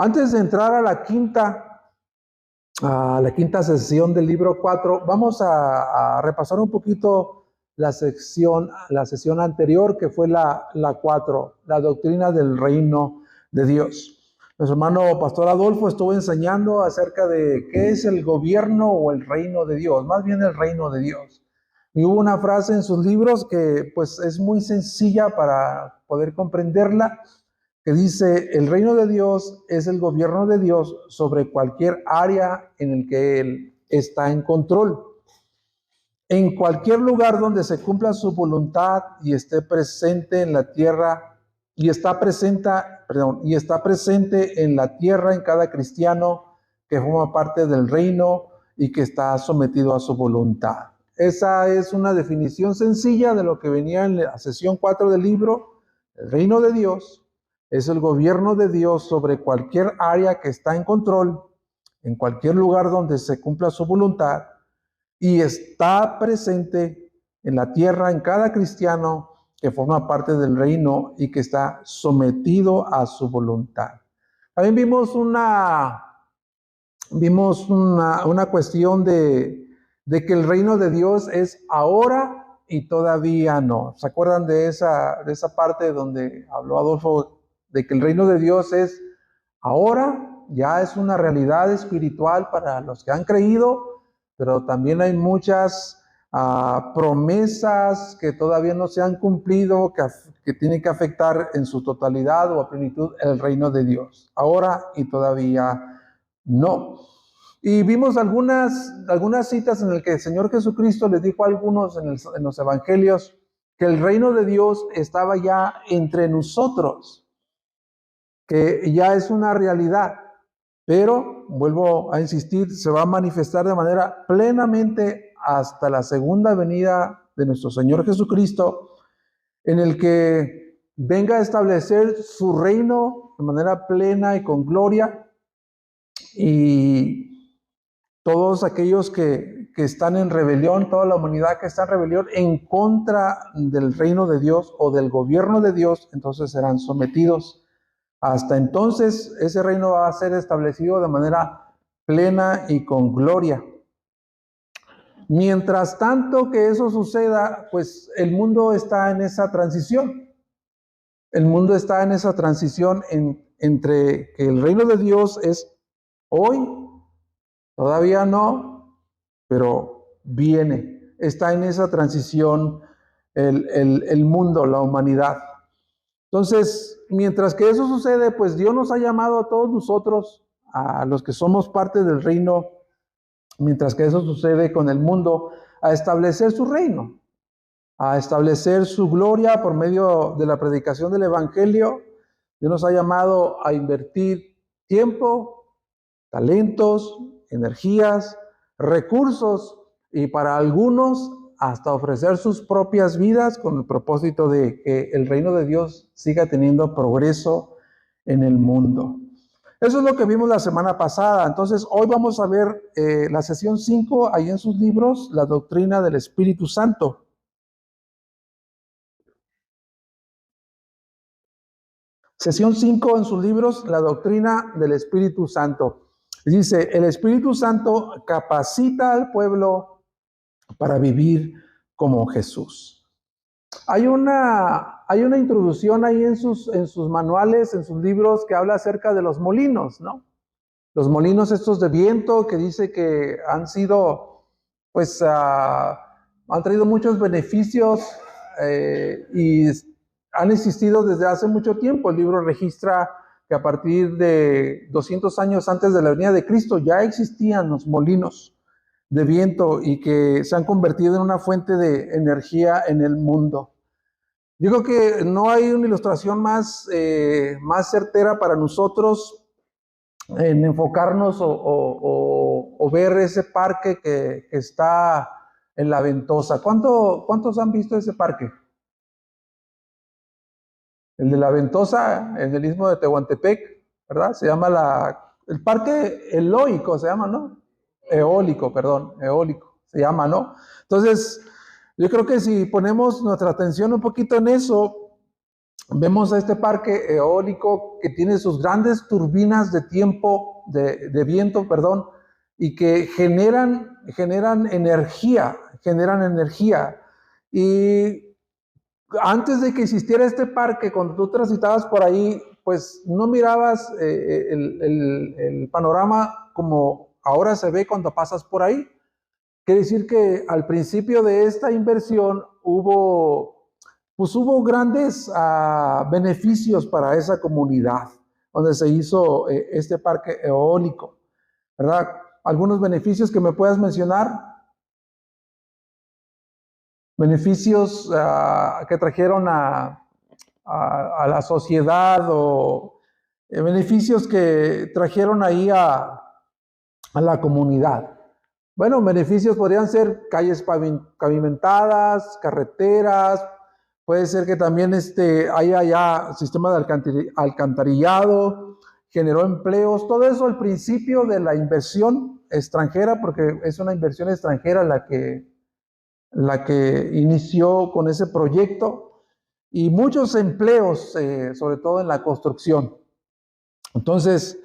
Antes de entrar a la quinta sesión del libro 4, vamos a repasar un poquito la sesión anterior, que fue la 4, la doctrina del reino de Dios. Nuestro hermano Pastor Adolfo estuvo enseñando acerca de qué es el gobierno o el reino de Dios, más bien el reino de Dios. Y hubo una frase en sus libros que pues es muy sencilla para poder comprenderla, que dice: el reino de Dios es el gobierno de Dios sobre cualquier área en el que Él está en control. En cualquier lugar donde se cumpla su voluntad y esté presente en la tierra, y está presente en la tierra en cada cristiano que forma parte del reino y que está sometido a su voluntad. Esa es una definición sencilla de lo que venía en la sesión 4 del libro. El reino de Dios es el gobierno de Dios sobre cualquier área que está en control, en cualquier lugar donde se cumpla su voluntad, y está presente en la tierra en cada cristiano que forma parte del reino y que está sometido a su voluntad. También vimos una cuestión de que el reino de Dios es ahora y todavía no. ¿Se acuerdan de esa parte donde habló Adolfo de que el reino de Dios es ahora? Ya es una realidad espiritual para los que han creído, pero también hay muchas promesas que todavía no se han cumplido, que tienen que afectar en su totalidad o a plenitud el reino de Dios. Ahora y todavía no. Y vimos algunas citas en las que el Señor Jesucristo les dijo a algunos en los evangelios que el reino de Dios estaba ya entre nosotros, que ya es una realidad, pero, vuelvo a insistir, se va a manifestar de manera plenamente hasta la segunda venida de nuestro Señor Jesucristo, en el que venga a establecer su reino de manera plena y con gloria, y todos aquellos que están en rebelión, toda la humanidad que está en rebelión en contra del reino de Dios o del gobierno de Dios, entonces serán sometidos. Hasta entonces, ese reino va a ser establecido de manera plena y con gloria. Mientras tanto que eso suceda, pues el mundo está en esa transición. El mundo está en esa transición entre que el reino de Dios es hoy, todavía no, pero viene. Está en esa transición el mundo, la humanidad. Entonces, mientras que eso sucede, pues Dios nos ha llamado a todos nosotros, a los que somos parte del reino, mientras que eso sucede con el mundo, a establecer su reino, a establecer su gloria por medio de la predicación del evangelio. Dios nos ha llamado a invertir tiempo, talentos, energías, recursos, y para algunos hasta ofrecer sus propias vidas con el propósito de que el reino de Dios siga teniendo progreso en el mundo. Eso es lo que vimos la semana pasada. Entonces, hoy vamos a ver la sesión 5, ahí en sus libros, la doctrina del Espíritu Santo. Sesión 5 en sus libros, la doctrina del Espíritu Santo. Dice: el Espíritu Santo capacita al pueblo para vivir como Jesús. Hay una introducción ahí en sus manuales, en sus libros, que habla acerca de los molinos, ¿no? Los molinos estos de viento, que dice que han sido, pues, han traído muchos beneficios y han existido desde hace mucho tiempo. El libro registra que a partir de 200 años antes de la venida de Cristo ya existían los molinos de viento y que se han convertido en una fuente de energía en el mundo. Yo creo que no hay una ilustración más certera para nosotros en enfocarnos o ver ese parque que está en La Ventosa. ¿Cuántos han visto ese parque? El de La Ventosa, en el istmo de Tehuantepec, ¿verdad? Se llama el parque eólico, se llama, ¿no? Eólico, se llama, ¿no? Entonces, yo creo que si ponemos nuestra atención un poquito en eso, vemos a este parque eólico que tiene sus grandes turbinas de viento, perdón, y que generan energía. Y antes de que existiera este parque, cuando tú transitabas por ahí, pues no mirabas el panorama como ahora se ve cuando pasas por ahí. Quiere decir que al principio de esta inversión hubo grandes beneficios para esa comunidad donde se hizo este parque eólico, ¿verdad? Algunos beneficios que me puedas mencionar, beneficios que trajeron a la sociedad o beneficios que trajeron ahí a la comunidad. Bueno, beneficios podrían ser calles pavimentadas, carreteras, puede ser que también haya ya sistema de alcantarillado, generó empleos, todo eso al principio de la inversión extranjera, porque es una inversión extranjera la que inició con ese proyecto, y muchos empleos, sobre todo en la construcción. Entonces,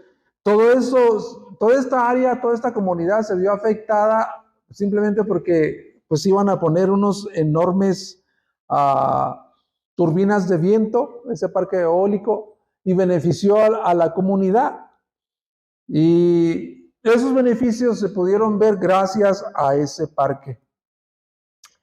todo eso, toda esta área, toda esta comunidad se vio afectada simplemente porque pues iban a poner unos enormes turbinas de viento, ese parque eólico, y benefició a la comunidad. Y esos beneficios se pudieron ver gracias a ese parque.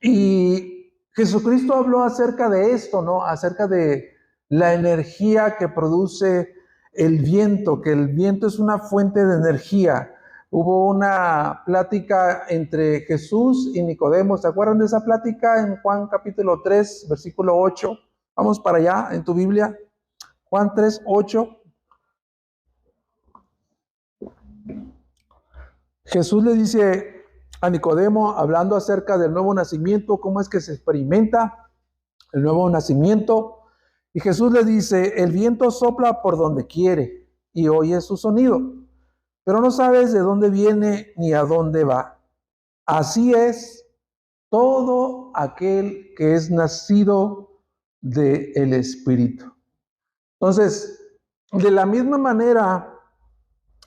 Y Jesucristo habló acerca de esto, ¿no? Acerca de la energía que produce el viento, que el viento es una fuente de energía. Hubo una plática entre Jesús y Nicodemo. ¿Se acuerdan de esa plática en Juan capítulo 3, versículo 8? Vamos para allá en tu Biblia. Juan 3, 8. Jesús le dice a Nicodemo, hablando acerca del nuevo nacimiento, cómo es que se experimenta el nuevo nacimiento. Y Jesús le dice, el viento sopla por donde quiere y oye su sonido, pero no sabes de dónde viene ni a dónde va. Así es todo aquel que es nacido del Espíritu. Entonces, de la misma manera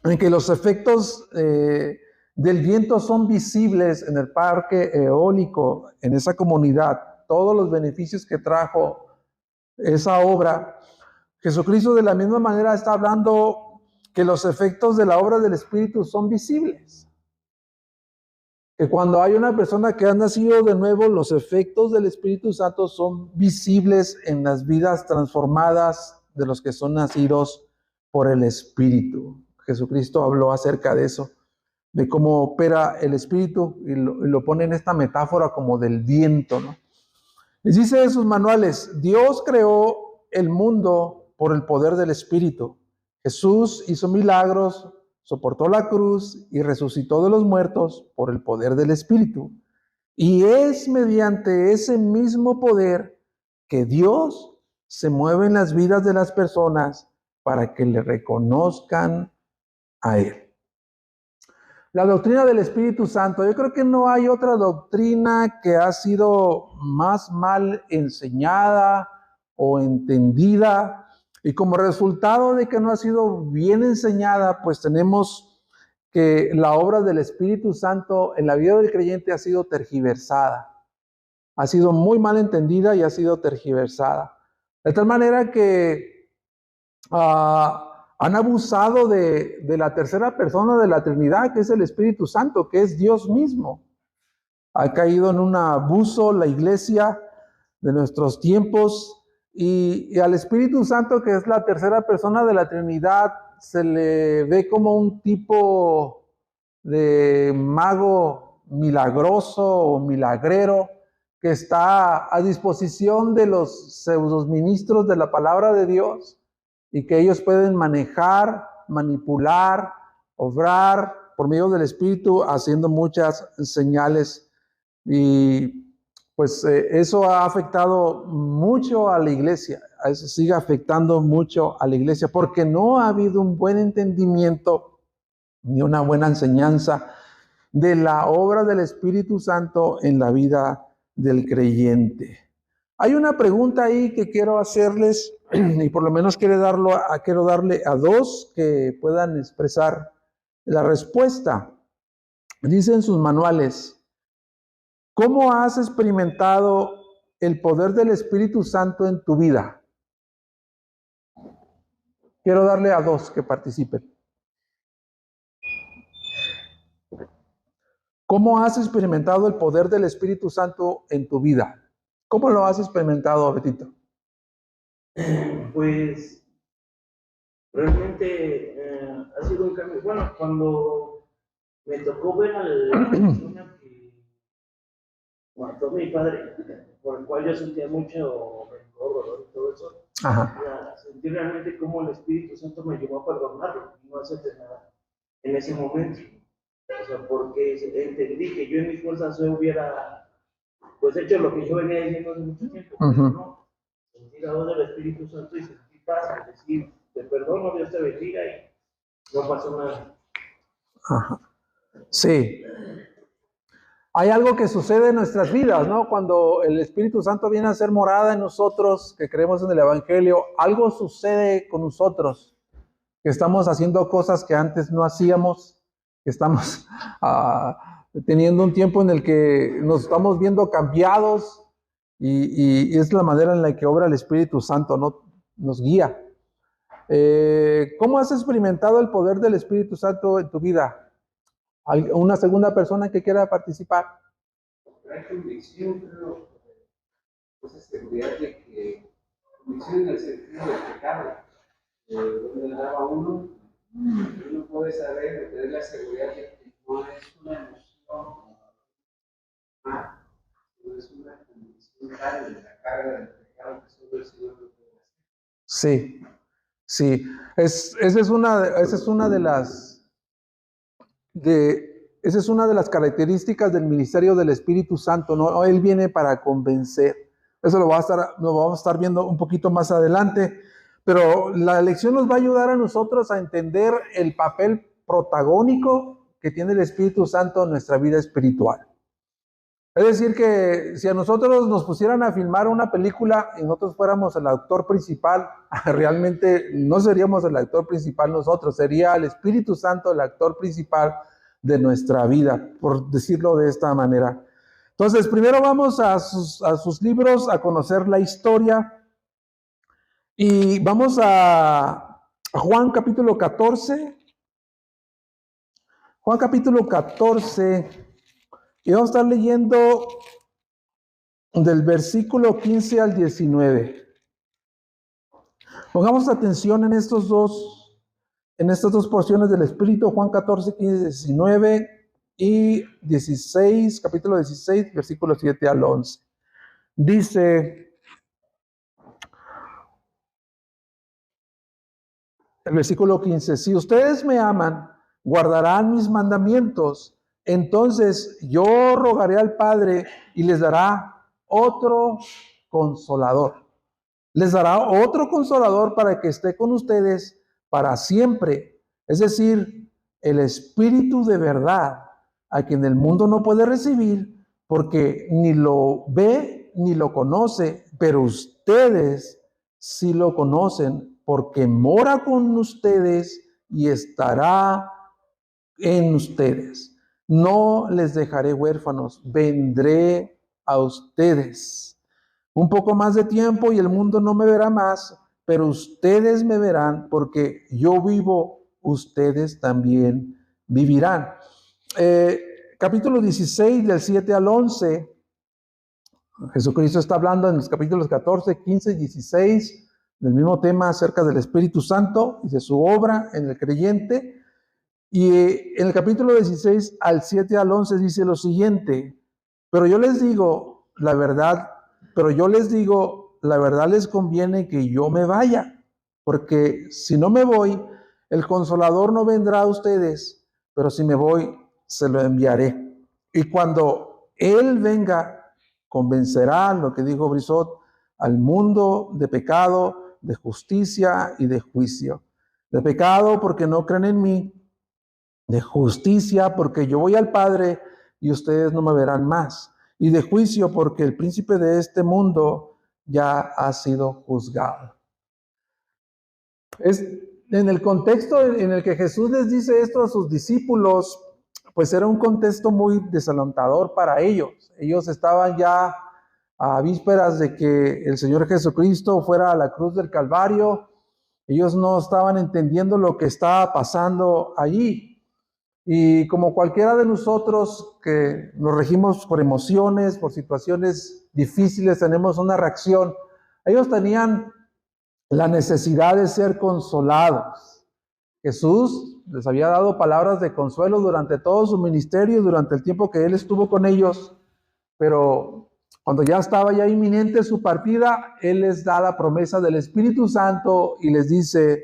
en que los efectos del viento son visibles en el parque eólico, en esa comunidad, todos los beneficios que trajo esa obra, Jesucristo de la misma manera está hablando que los efectos de la obra del Espíritu son visibles. Que cuando hay una persona que ha nacido de nuevo, los efectos del Espíritu Santo son visibles en las vidas transformadas de los que son nacidos por el Espíritu. Jesucristo habló acerca de eso, de cómo opera el Espíritu, y lo pone en esta metáfora como del viento, ¿no? Les dice en sus manuales, Dios creó el mundo por el poder del Espíritu. Jesús hizo milagros, soportó la cruz y resucitó de los muertos por el poder del Espíritu. Y es mediante ese mismo poder que Dios se mueve en las vidas de las personas para que le reconozcan a Él. La doctrina del Espíritu Santo, yo creo que no hay otra doctrina que ha sido más mal enseñada o entendida, y como resultado de que no ha sido bien enseñada, pues tenemos que la obra del Espíritu Santo en la vida del creyente ha sido tergiversada, ha sido muy mal entendida y ha sido tergiversada. De tal manera que han abusado de la tercera persona de la Trinidad, que es el Espíritu Santo, que es Dios mismo. Ha caído en un abuso la iglesia de nuestros tiempos, y al Espíritu Santo, que es la tercera persona de la Trinidad, se le ve como un tipo de mago milagroso o milagrero que está a disposición de los pseudoministros de la palabra de Dios, y que ellos pueden manejar, manipular, obrar por medio del Espíritu, haciendo muchas señales. Y pues eso ha afectado mucho a la iglesia, eso sigue afectando mucho a la iglesia, porque no ha habido un buen entendimiento ni una buena enseñanza de la obra del Espíritu Santo en la vida del creyente. Hay una pregunta ahí que quiero hacerles, y por lo menos quiero darle a dos que puedan expresar la respuesta. Dice en sus manuales, ¿cómo has experimentado el poder del Espíritu Santo en tu vida? Quiero darle a dos que participen. ¿Cómo has experimentado el poder del Espíritu Santo en tu vida? ¿Cómo lo has experimentado, Betito? Pues realmente ha sido un cambio. Bueno, cuando me tocó ver a la persona que mató a mi padre, por el cual yo sentía mucho rencor, dolor y todo eso, sentí realmente cómo el Espíritu Santo me llevó a perdonarlo y no hacerte nada en ese momento. O sea, porque entendí que yo en mis fuerzas hubiera pues hecho lo que yo venía diciendo hace mucho tiempo, pero no. Sentí la voz del Espíritu Santo y sentí paz, es decir, te perdono, Dios te bendiga y no pasó nada. Ajá. Sí. Hay algo que sucede en nuestras vidas, ¿no? Cuando el Espíritu Santo viene a hacer morada en nosotros, que creemos en el Evangelio, algo sucede con nosotros, que estamos haciendo cosas que antes no hacíamos, que estamos teniendo un tiempo en el que nos estamos viendo cambiados y es la manera en la que obra el Espíritu Santo, ¿no? Nos guía. ¿Cómo has experimentado el poder del Espíritu Santo en tu vida? ¿Una segunda persona que quiera participar? Hay convicción, creo, esa seguridad de que, convicción en el sentido del pecado, donde le daba uno puede saber, de tener la seguridad de que no es una emoción, no es una convicción tal de la carga del pecado que solo el Señor lo puede hacer. Sí, sí, esa es una de las características del ministerio del Espíritu Santo, ¿no? Él viene para convencer. Eso lo vamos a estar viendo un poquito más adelante, pero la lección nos va a ayudar a nosotros a entender el papel protagónico que tiene el Espíritu Santo en nuestra vida espiritual. Es decir, que si a nosotros nos pusieran a filmar una película y nosotros fuéramos el actor principal, realmente no seríamos el actor principal nosotros, sería el Espíritu Santo el actor principal de nuestra vida, por decirlo de esta manera. Entonces, primero vamos a sus libros a conocer la historia y vamos a Juan capítulo 14. Juan capítulo 14, y vamos a estar leyendo del versículo 15 al 19. Pongamos atención en estas dos porciones del Espíritu, Juan 14, 15, 19 y 16, capítulo 16, versículos 7 al 11. Dice el versículo 15, si ustedes me aman, guardarán mis mandamientos, entonces yo rogaré al Padre y les dará otro consolador. Les dará otro consolador para que esté con ustedes para siempre. Es decir, el Espíritu de verdad, a quien el mundo no puede recibir, porque ni lo ve ni lo conoce, pero ustedes sí lo conocen, porque mora con ustedes y estará en ustedes. No les dejaré huérfanos, vendré a ustedes. Un poco más de tiempo y el mundo no me verá más, pero ustedes me verán porque yo vivo, ustedes también vivirán. Capítulo 16 del 7 al 11. Jesucristo está hablando en los capítulos 14, 15 y 16 del mismo tema acerca del Espíritu Santo y de su obra en el creyente. Y en el capítulo 16 al 7 al 11 dice lo siguiente: pero yo les digo la verdad, les conviene que yo me vaya, porque si no me voy, el Consolador no vendrá a ustedes, pero si me voy, se lo enviaré. Y cuando Él venga, convencerá, lo que dijo Brisot, al mundo de pecado, de justicia y de juicio. De pecado porque no creen en mí, de justicia porque yo voy al Padre y ustedes no me verán más, y de juicio porque el príncipe de este mundo ya ha sido juzgado. Es en el contexto en el que Jesús les dice esto a sus discípulos, pues era un contexto muy desalentador para ellos. Ellos estaban ya a vísperas de que el Señor Jesucristo fuera a la cruz del Calvario. Ellos no estaban entendiendo lo que estaba pasando allí. Y como cualquiera de nosotros que nos regimos por emociones, por situaciones difíciles, tenemos una reacción. Ellos tenían la necesidad de ser consolados. Jesús les había dado palabras de consuelo durante todo su ministerio, durante el tiempo que Él estuvo con ellos, pero cuando ya estaba ya inminente su partida, Él les da la promesa del Espíritu Santo y les dice,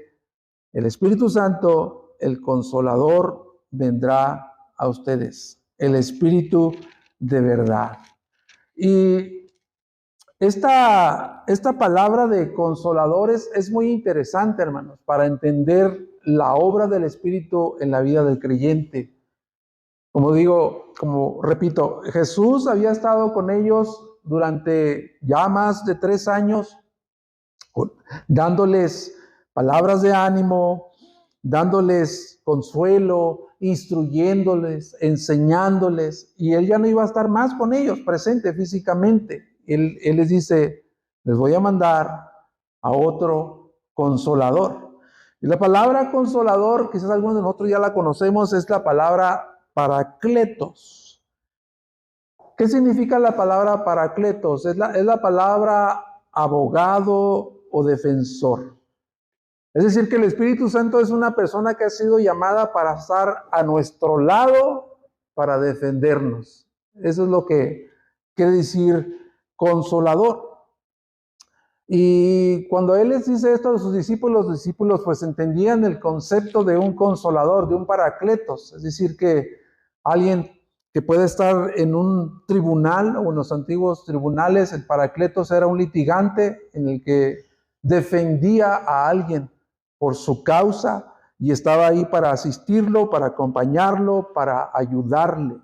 el Espíritu Santo, el Consolador, vendrá a ustedes, el Espíritu de verdad. Y esta palabra de consoladores es muy interesante, hermanos, para entender la obra del Espíritu en la vida del creyente. Como repito, Jesús había estado con ellos durante ya más de 3 años, dándoles palabras de ánimo, dándoles consuelo, instruyéndoles, enseñándoles, y Él ya no iba a estar más con ellos, presente físicamente. Él les dice, les voy a mandar a otro consolador. Y la palabra consolador, quizás algunos de nosotros ya la conocemos, es la palabra paracletos. ¿Qué significa la palabra paracletos? Es la palabra abogado o defensor. Es decir, que el Espíritu Santo es una persona que ha sido llamada para estar a nuestro lado, para defendernos. Eso es lo que quiere decir consolador. Y cuando Él les dice esto a sus discípulos, los discípulos pues entendían el concepto de un consolador, de un paracletos. Es decir, que alguien que puede estar en un tribunal o en los antiguos tribunales, el paracletos era un litigante en el que defendía a alguien por su causa y estaba ahí para asistirlo, para acompañarlo, para ayudarle.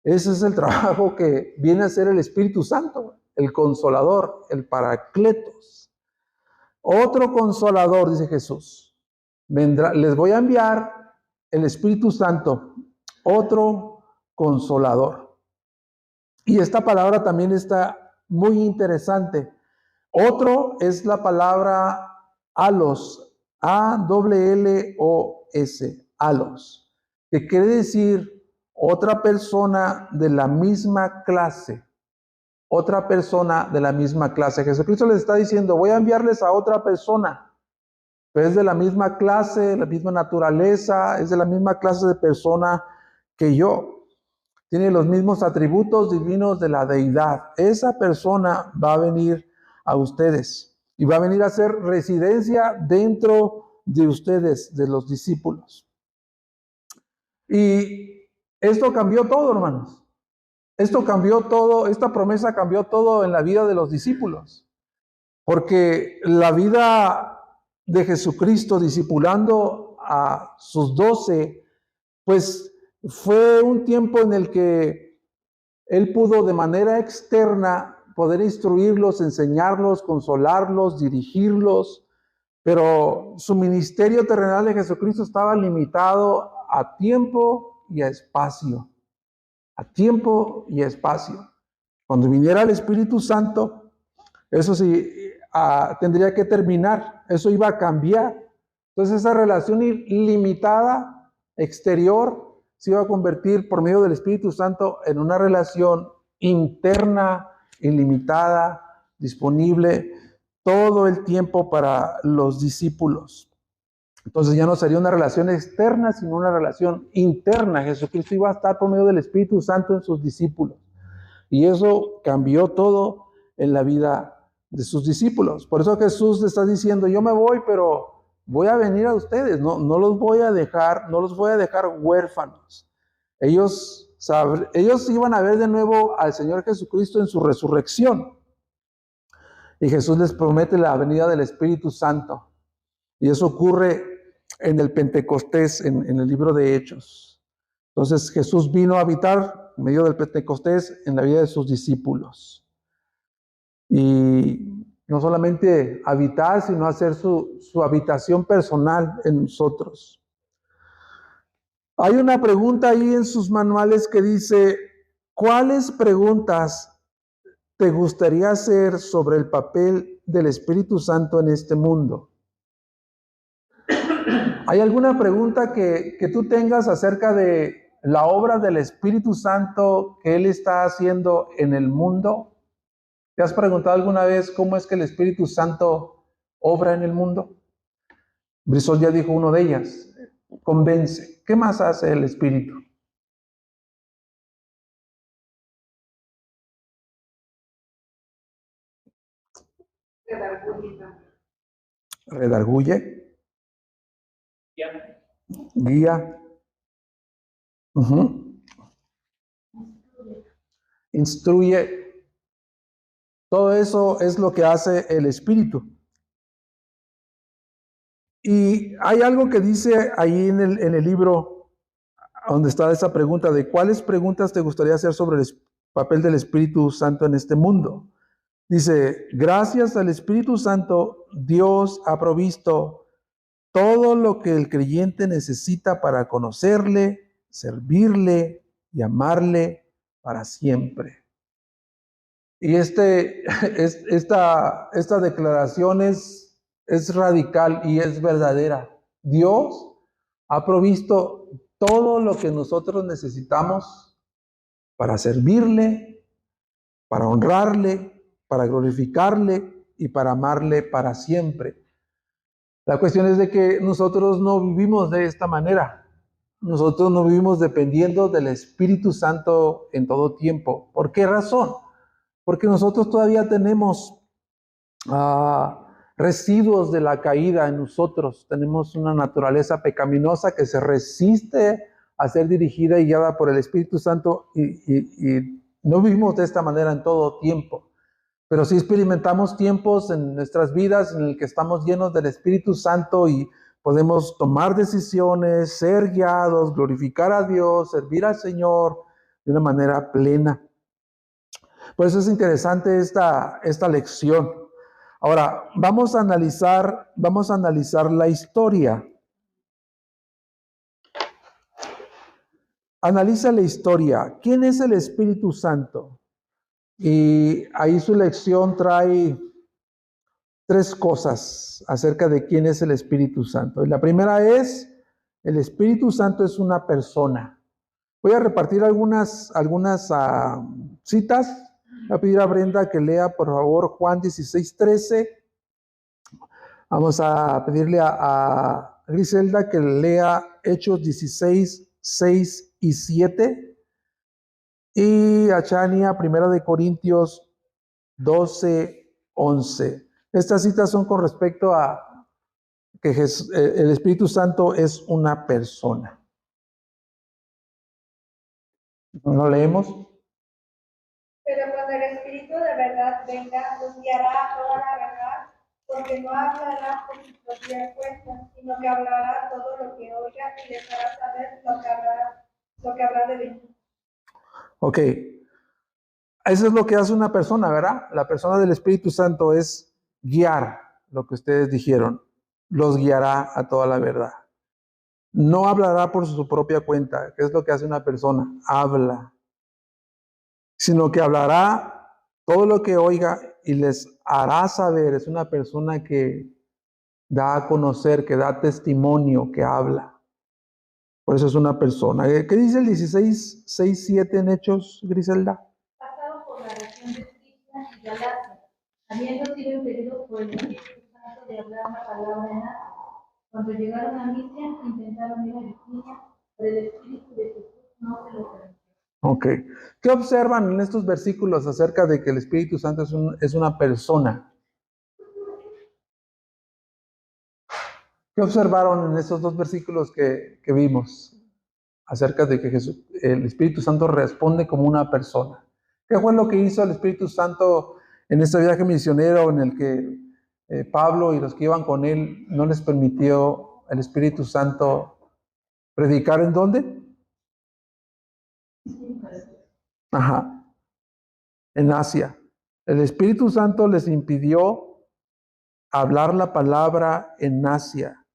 Ese es el trabajo que viene a hacer el Espíritu Santo, el consolador, el paracletos. Otro consolador, dice Jesús, vendrá, les voy a enviar el Espíritu Santo, otro consolador. Y esta palabra también está muy interesante. Otro es la palabra alos, A-L-L-O-S, alos, que quiere decir otra persona de la misma clase. Otra persona de la misma clase. Jesucristo les está diciendo, voy a enviarles a otra persona, pero es de la misma clase, la misma naturaleza, es de la misma clase de persona que yo. Tiene los mismos atributos divinos de la deidad. Esa persona va a venir a ustedes y va a venir a hacer residencia dentro de ustedes, de los discípulos. Y esto cambió todo, hermanos. Esto cambió todo, esta promesa cambió todo en la vida de los discípulos. Porque la vida de Jesucristo discipulando a sus 12, pues fue un tiempo en el que Él pudo de manera externa poder instruirlos, enseñarlos, consolarlos, dirigirlos, pero su ministerio terrenal de Jesucristo estaba limitado a tiempo y a espacio. A tiempo y a espacio. Cuando viniera el Espíritu Santo, eso sí, tendría que terminar, eso iba a cambiar. Entonces esa relación ilimitada, exterior, se iba a convertir por medio del Espíritu Santo en una relación interna, ilimitada, disponible todo el tiempo para los discípulos. Entonces ya no sería una relación externa, sino una relación interna. Jesucristo iba a estar por medio del Espíritu Santo en sus discípulos. Y eso cambió todo en la vida de sus discípulos. Por eso Jesús le está diciendo, yo me voy, pero voy a venir a ustedes. No los voy a dejar huérfanos. Ellos iban a ver de nuevo al Señor Jesucristo en su resurrección. Y Jesús les promete la venida del Espíritu Santo. Y eso ocurre en el Pentecostés, en el libro de Hechos. Entonces Jesús vino a habitar en medio del Pentecostés en la vida de sus discípulos. Y No solamente habitar, sino hacer su habitación personal en nosotros. Hay una pregunta ahí en sus manuales que dice, ¿cuáles preguntas te gustaría hacer sobre el papel del Espíritu Santo en este mundo? ¿Hay alguna pregunta que tú tengas acerca de la obra del Espíritu Santo que Él está haciendo en el mundo? ¿Te has preguntado alguna vez cómo es que el Espíritu Santo obra en el mundo? Brisol ya dijo una de ellas, convence. ¿Qué más hace el Espíritu? Redarguye, Ya. guía, instruye. Todo eso es lo que hace el Espíritu. Y hay algo que dice ahí en el libro donde está esa pregunta de cuáles preguntas te gustaría hacer sobre el papel del Espíritu Santo en este mundo. Dice, gracias al Espíritu Santo, Dios ha provisto todo lo que el creyente necesita para conocerle, servirle y amarle para siempre. Y esta declaración es radical y es verdadera. Dios ha provisto todo lo que nosotros necesitamos para servirle, para honrarle, para glorificarle y para amarle para siempre. La cuestión es de que nosotros no vivimos de esta manera. Nosotros no vivimos dependiendo del Espíritu Santo en todo tiempo. ¿Por qué razón? Porque nosotros todavía tenemos residuos de la caída en nosotros. Tenemos una naturaleza pecaminosa que se resiste a ser dirigida y guiada por el Espíritu Santo y no vivimos de esta manera en todo tiempo. Pero sí experimentamos tiempos en nuestras vidas en el que estamos llenos del Espíritu Santo y podemos tomar decisiones, ser guiados, glorificar a Dios, servir al Señor de una manera plena. Por eso es interesante esta lección. Ahora, vamos a analizar la historia. Analiza la historia. ¿Quién es el Espíritu Santo? Y ahí su lección trae 3 cosas acerca de quién es el Espíritu Santo. Y la primera es, el Espíritu Santo es una persona. Voy a repartir algunas citas. Voy a pedir a Brenda que lea, por favor, Juan 16:13. Vamos a pedirle a Griselda que lea Hechos 16:6 y 7. Y a Chania, 1 Corintios 12:11. Estas citas son con respecto a que el Espíritu Santo es una persona. ¿No leemos? Pero cuando el Espíritu de verdad venga, nos guiará a toda la verdad, porque no hablará por su propia cuenta, sino que hablará todo lo que oiga y les hará saber lo que habrá de venir. Ok. Eso es lo que hace una persona, ¿verdad? La persona del Espíritu Santo es guiar, lo que ustedes dijeron. Los guiará a toda la verdad. No hablará por su propia cuenta. ¿Qué es lo que hace una persona? Habla. Sino que hablará todo lo que oiga y les hará saber. Es una persona que da a conocer, que da testimonio, que habla. Por eso es una persona. ¿Qué dice el 16:6-7 en Hechos, Griselda? Pasaron por la región de Frigia y Galacia, habiendo sido impedidos por el Espíritu Santo de hablar la palabra en Asia. Cuando llegaron a Misia, intentaron ir a Bitinia, pero el Espíritu de Jesús no se lo permitió. Ok. ¿Qué observan en estos versículos acerca de que el Espíritu Santo es una persona? ¿Qué observaron en estos 2 versículos que vimos acerca de que el Espíritu Santo responde como una persona? ¿Qué fue lo que hizo el Espíritu Santo en este viaje misionero en el que Pablo y los que iban con él no les permitió el Espíritu Santo predicar en dónde? Ajá, en Asia. El Espíritu Santo les impidió hablar la palabra en Asia.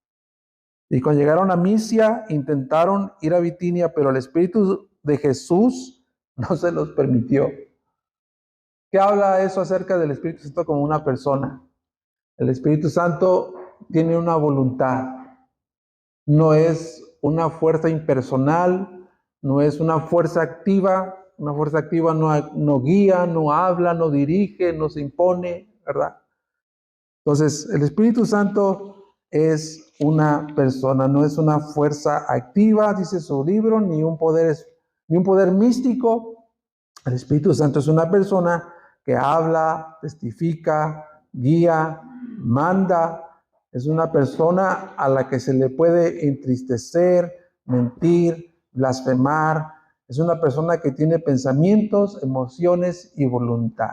Y cuando llegaron a Misia, intentaron ir a Bitinia, pero el Espíritu de Jesús no se los permitió. ¿Qué habla eso acerca del Espíritu Santo como una persona? El Espíritu Santo tiene una voluntad. No es una fuerza impersonal, no es una fuerza activa. Una fuerza activa no guía, no habla, no dirige, no se impone, ¿verdad? Entonces, el Espíritu Santo es una persona, no es una fuerza activa, dice su libro, ni un poder místico. El Espíritu Santo es una persona que habla, testifica, guía, manda. Es una persona a la que se le puede entristecer, mentir, blasfemar. Es una persona que tiene pensamientos, emociones y voluntad.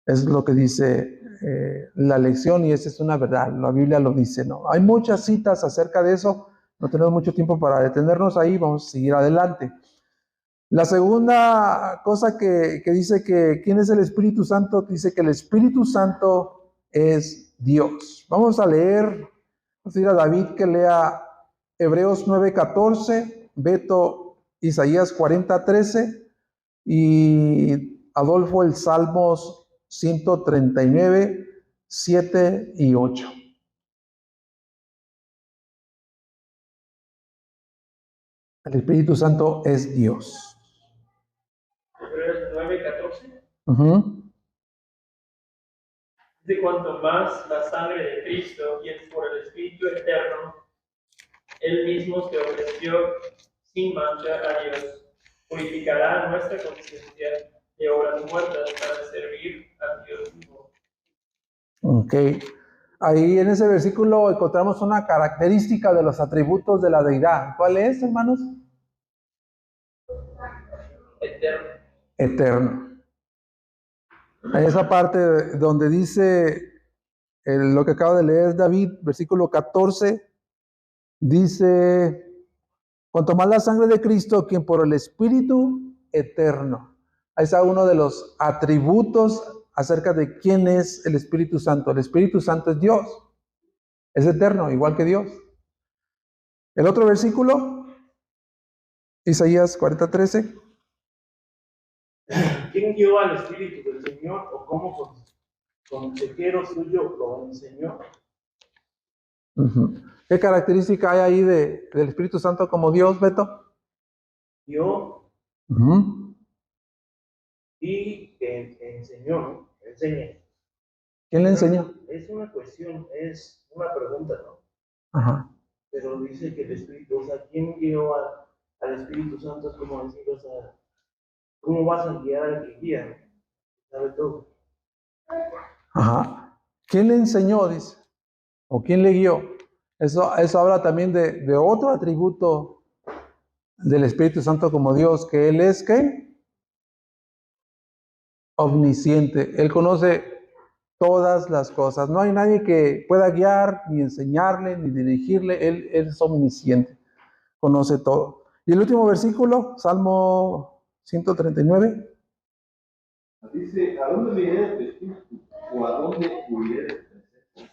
Es lo que dice la lección, y esa es una verdad. La Biblia lo dice, ¿no? Hay muchas citas acerca de eso. No tenemos mucho tiempo para detenernos ahí. Vamos a seguir adelante. La segunda cosa que dice que ¿quién es el Espíritu Santo? Dice que el Espíritu Santo es Dios. Vamos a leer, vamos a ir a David que lea Hebreos 9:14, Beto Isaías 40:13 y Adolfo el Salmos 139, 7 y 8. El Espíritu Santo es Dios. Hebreos 9:14. Uh-huh. De cuanto más la sangre de Cristo, quien por el Espíritu Eterno, Él mismo se ofreció sin mancha a Dios, purificará nuestra conciencia de obras muertas para servir a Dios vivo. Ok. Ahí en ese versículo encontramos una característica de los atributos de la deidad. ¿Cuál es, hermanos? Eterno. Eterno. En esa parte donde dice lo que acaba de leer David, versículo 14, dice, cuanto más la sangre de Cristo, quien por el Espíritu Eterno. Ahí está uno de los atributos acerca de quién es el Espíritu Santo. El Espíritu Santo es Dios. Es eterno, igual que Dios. El otro versículo, Isaías 40:13. ¿Quién guió al Espíritu del Señor o cómo consejero suyo lo enseñó? Uh-huh. ¿Qué característica hay ahí del Espíritu Santo como Dios, Beto? Guió Uh-huh. y enseñó, ¿no? Enseña. ¿Quién le enseñó? Es una cuestión, es una pregunta, ¿no? Ajá. Pero dice que el Espíritu, o sea, ¿quién guió al Espíritu Santo? Es como decir, o sea, ¿cómo vas a guiar al que guía? Sabe todo. Ajá. ¿Quién le enseñó, dice? ¿O quién le guió? Eso habla también de otro atributo del Espíritu Santo como Dios, que Él es, ¿qué? Omnisciente. Él conoce todas las cosas. No hay nadie que pueda guiar, ni enseñarle, ni dirigirle. Él es omnisciente. Conoce todo. Y el último versículo, Salmo 139. Dice, ¿a dónde me iré de tu espíritu? ¿O a dónde huiré de tu presencia?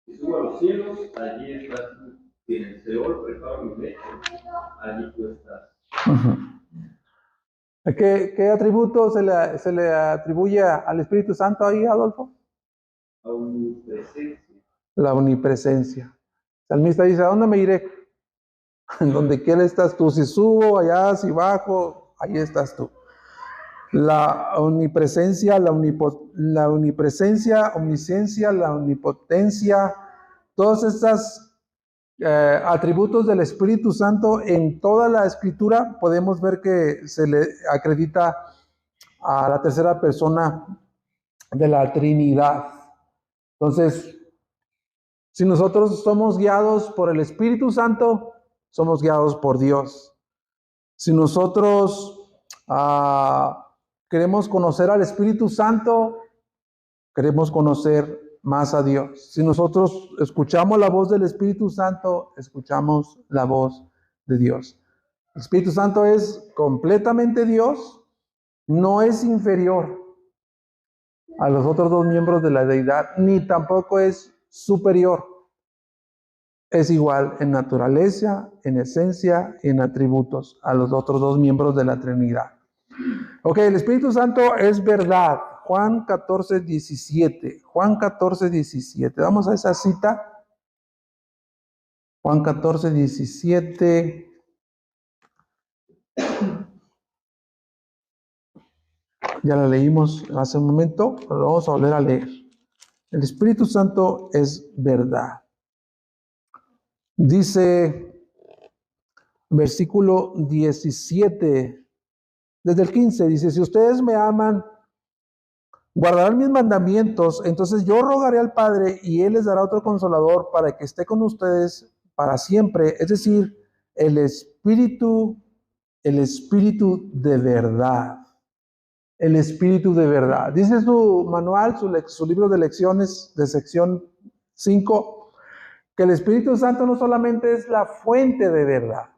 Si subo a los cielos, allí estás tú. Si en el Seol preparo mi lecho, allí tú estás. Uh-huh. ¿Qué atributo se le atribuye al Espíritu Santo ahí, Adolfo? La omnipresencia. La omnipresencia. El salmista dice, ¿a dónde me iré? En donde quiera estás tú. Si subo allá, si bajo, ahí estás tú. La omnipresencia, la omnipresencia, omnisciencia, la omnipotencia, todos estos atributos del Espíritu Santo en toda la Escritura podemos ver que se le acredita a la tercera persona de la Trinidad. Entonces, si nosotros somos guiados por el Espíritu Santo, somos guiados por Dios. Si nosotros queremos conocer al Espíritu Santo, queremos conocer más a Dios. Si nosotros escuchamos la voz del Espíritu Santo, escuchamos la voz de Dios. El Espíritu Santo es completamente Dios, no es inferior. a los otros dos miembros de la deidad, ni tampoco es superior. Es igual en naturaleza, en esencia y en atributos a los otros dos miembros de la Trinidad. Ok, el Espíritu Santo es verdad. Juan 14, 17. Juan 14, 17. Vamos a esa cita. Juan 14, 17. Ya la leímos hace un momento, pero lo vamos a volver a leer. El Espíritu Santo es verdad. Dice, versículo 17, desde el 15, dice, si ustedes me aman, guardarán mis mandamientos, entonces yo rogaré al Padre y Él les dará otro consolador para que esté con ustedes para siempre, es decir, el Espíritu de verdad. El Espíritu de verdad. Dice su manual, su libro de lecciones de sección 5, que el Espíritu Santo no solamente es la fuente de verdad,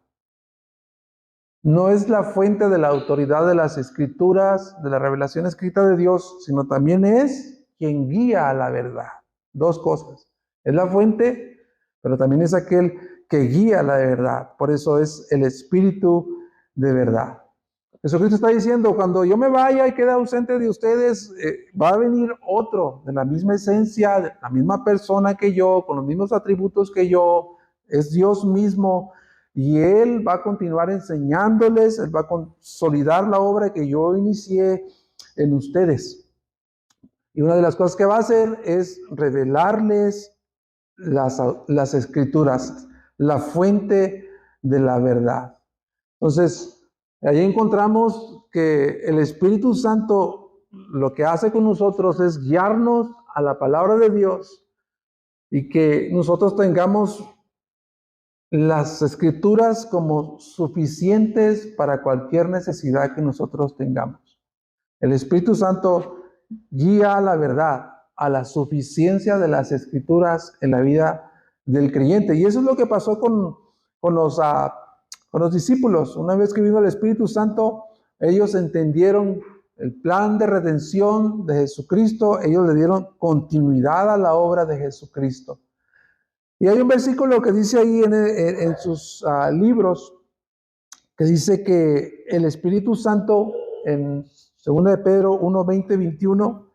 no es la fuente de la autoridad de las Escrituras, de la revelación escrita de Dios, sino también es quien guía a la verdad. Dos cosas. Es la fuente, pero también es aquel que guía a la verdad. Por eso es el Espíritu de verdad. Jesucristo está diciendo, cuando yo me vaya y quede ausente de ustedes, va a venir otro de la misma esencia, de la misma persona que yo, con los mismos atributos que yo, es Dios mismo, y Él va a continuar enseñándoles, Él va a consolidar la obra que yo inicié en ustedes. Y una de las cosas que va a hacer es revelarles las Escrituras, la fuente de la verdad. Entonces, ahí encontramos que el Espíritu Santo lo que hace con nosotros es guiarnos a la palabra de Dios y que nosotros tengamos las Escrituras como suficientes para cualquier necesidad que nosotros tengamos. El Espíritu Santo guía a la verdad, a la suficiencia de las Escrituras en la vida del creyente. Y eso es lo que pasó con los discípulos. Una vez que vino el Espíritu Santo, ellos entendieron el plan de redención de Jesucristo, ellos le dieron continuidad a la obra de Jesucristo. Y hay un versículo que dice ahí en sus libros, que dice que el Espíritu Santo, en 2 de Pedro 1, 20, 21,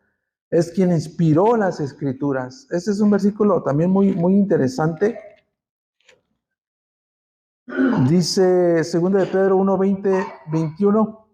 es quien inspiró las Escrituras. Ese es un versículo también muy, muy interesante. Dice 2 de Pedro 1, 20, 21.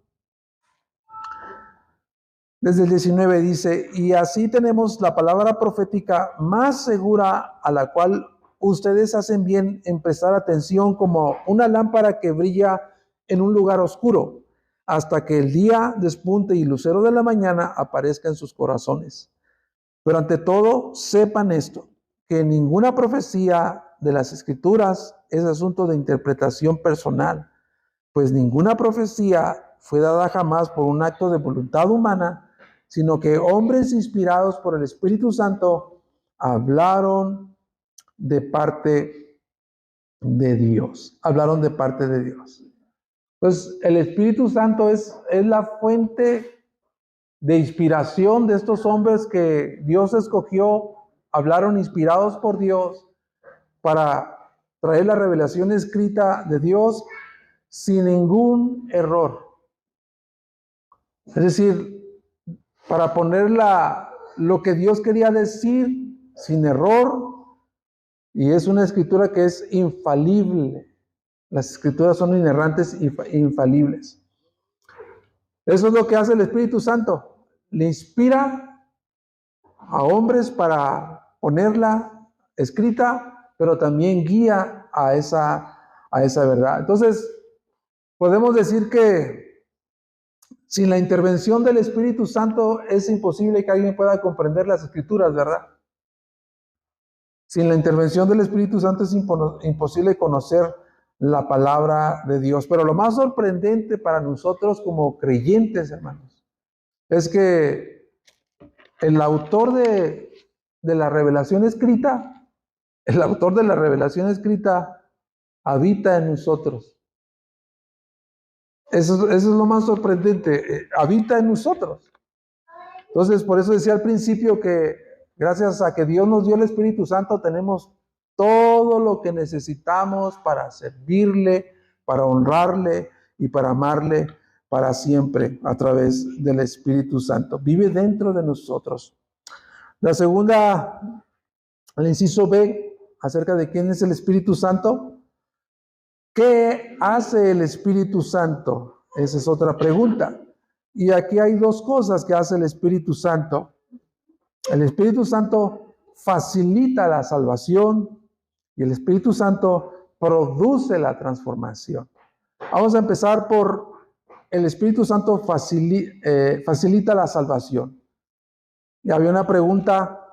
Desde el 19 dice, y así tenemos la palabra profética más segura, a la cual ustedes hacen bien en prestar atención, como una lámpara que brilla en un lugar oscuro, hasta que el día despunte y lucero de la mañana aparezca en sus corazones. Pero ante todo, sepan esto, que ninguna profecía de las Escrituras es asunto de interpretación personal, pues ninguna profecía fue dada jamás por un acto de voluntad humana, sino que hombres inspirados por el Espíritu Santo hablaron de parte de Dios. Hablaron de parte de Dios. Pues el Espíritu Santo es la fuente de inspiración de estos hombres que Dios escogió, hablaron inspirados por Dios para traer la revelación escrita de Dios sin ningún error. Es decir, para poner lo que Dios quería decir sin error, y es una escritura que es infalible. Las escrituras son inerrantes e infalibles. Eso es lo que hace el Espíritu Santo. Le inspira a hombres para ponerla escrita, pero también guía a esa verdad. Entonces, podemos decir que sin la intervención del Espíritu Santo es imposible que alguien pueda comprender las Escrituras, ¿verdad? Sin la intervención del Espíritu Santo es imposible conocer la palabra de Dios. Pero lo más sorprendente para nosotros como creyentes, hermanos, es que el autor de la revelación escrita, habita en nosotros. Eso es lo más sorprendente. Habita en nosotros. Entonces, por eso decía al principio que gracias a que Dios nos dio el Espíritu Santo, tenemos todo lo que necesitamos para servirle, para honrarle y para amarle para siempre a través del Espíritu Santo. Vive dentro de nosotros. La segunda, el inciso B, acerca de quién es el Espíritu Santo. ¿Qué hace el Espíritu Santo? Esa es otra pregunta. Y aquí hay dos cosas que hace el Espíritu Santo. El Espíritu Santo facilita la salvación y el Espíritu Santo produce la transformación. Vamos a empezar por el Espíritu Santo facilita la salvación. Y había una pregunta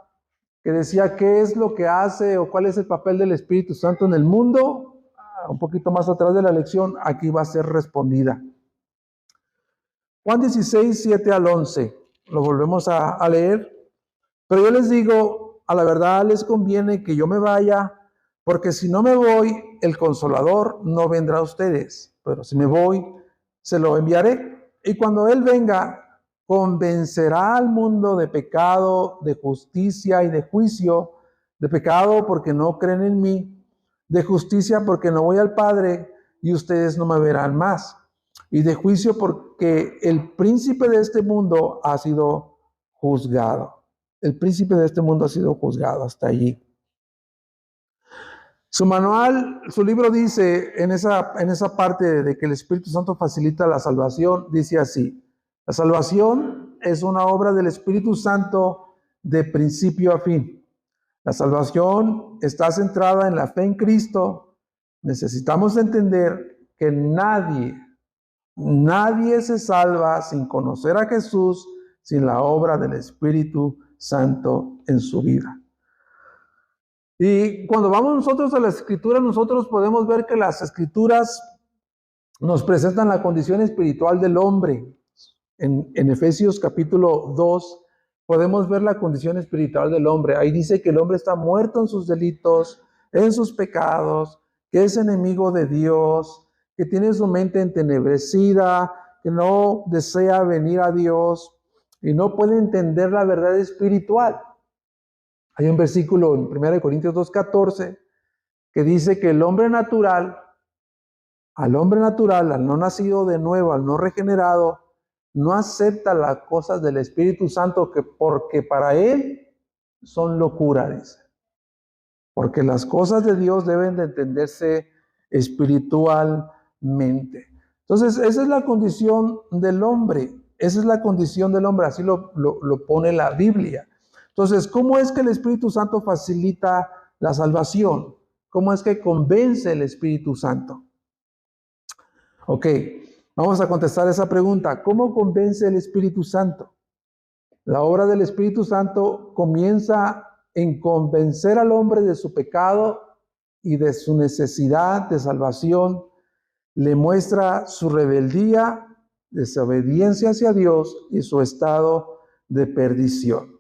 que decía, ¿qué es lo que hace o cuál es el papel del Espíritu Santo en el mundo? Un poquito más atrás de la lección, aquí va a ser respondida. Juan 16, 7 al 11. Lo volvemos a leer. Pero yo les digo, a la verdad les conviene que yo me vaya, porque si no me voy, el Consolador no vendrá a ustedes. Pero si me voy, se lo enviaré. Y cuando Él venga, convencerá al mundo de pecado, de justicia y de juicio. De pecado porque no creen en mí. De justicia porque no voy al Padre y ustedes no me verán más. Y de juicio porque el príncipe de este mundo ha sido juzgado. El príncipe de este mundo ha sido juzgado hasta allí. Su manual, su libro dice en esa parte de que el Espíritu Santo facilita la salvación, dice así: la salvación es una obra del Espíritu Santo de principio a fin. La salvación está centrada en la fe en Cristo. Necesitamos entender que nadie se salva sin conocer a Jesús, sin la obra del Espíritu Santo en su vida. Y cuando vamos nosotros a la Escritura, nosotros podemos ver que las Escrituras nos presentan la condición espiritual del hombre. En Efesios capítulo 2 podemos ver la condición espiritual del hombre. Ahí dice que el hombre está muerto en sus delitos, en sus pecados, que es enemigo de Dios, que tiene su mente entenebrecida, que no desea venir a Dios y no puede entender la verdad espiritual. Hay un versículo en 1 Corintios 2:14 que dice que al hombre natural, al no nacido de nuevo, al no regenerado, no acepta las cosas del Espíritu Santo porque para él son locura, dice. Porque las cosas de Dios deben de entenderse espiritualmente. Entonces, esa es la condición del hombre. Esa es la condición del hombre, así lo pone la Biblia. Entonces, ¿cómo es que el Espíritu Santo facilita la salvación? ¿Cómo es que convence el Espíritu Santo? Ok, vamos a contestar esa pregunta. ¿Cómo convence el Espíritu Santo? La obra del Espíritu Santo comienza en convencer al hombre de su pecado y de su necesidad de salvación. Le muestra su rebeldía, desobediencia hacia Dios y su estado de perdición.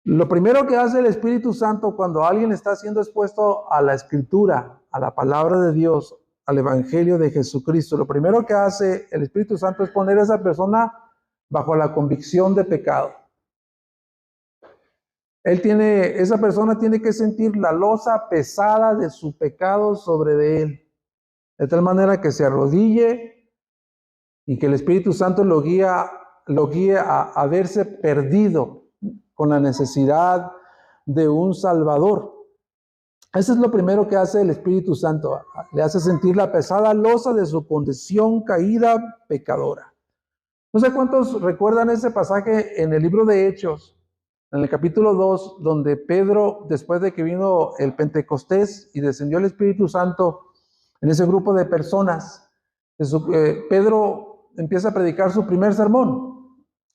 Lo primero que hace el Espíritu Santo cuando alguien está siendo expuesto a la Escritura, a la palabra de Dios, al Evangelio de Jesucristo, lo primero que hace el Espíritu Santo es poner a esa persona bajo la convicción de pecado. Esa persona tiene que sentir la losa pesada de su pecado sobre de él, de tal manera que se arrodille y que el Espíritu Santo lo guíe a verse perdido con la necesidad de un Salvador. Eso es lo primero que hace el Espíritu Santo. Le hace sentir la pesada losa de su condición caída pecadora. No sé cuántos recuerdan ese pasaje en el libro de Hechos, en el capítulo 2, donde Pedro, después de que vino el Pentecostés y descendió el Espíritu Santo en ese grupo de personas, Pedro empieza a predicar su primer sermón.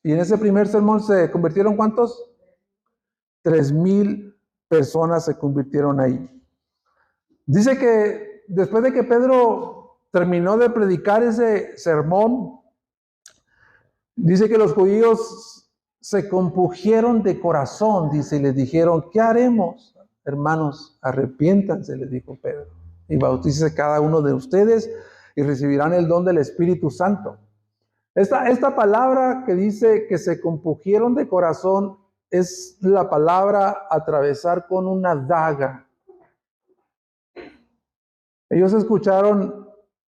Y en ese primer sermón se convirtieron, ¿cuántos? 3,000 personas se convirtieron ahí. Dice que después de que Pedro terminó de predicar ese sermón, dice que los judíos se compungieron de corazón, dice, y les dijeron, ¿qué haremos? Hermanos, arrepiéntanse, les dijo Pedro, y bautícese cada uno de ustedes y recibirán el don del Espíritu Santo. Esta palabra que dice que se compungieron de corazón es la palabra atravesar con una daga. Ellos escucharon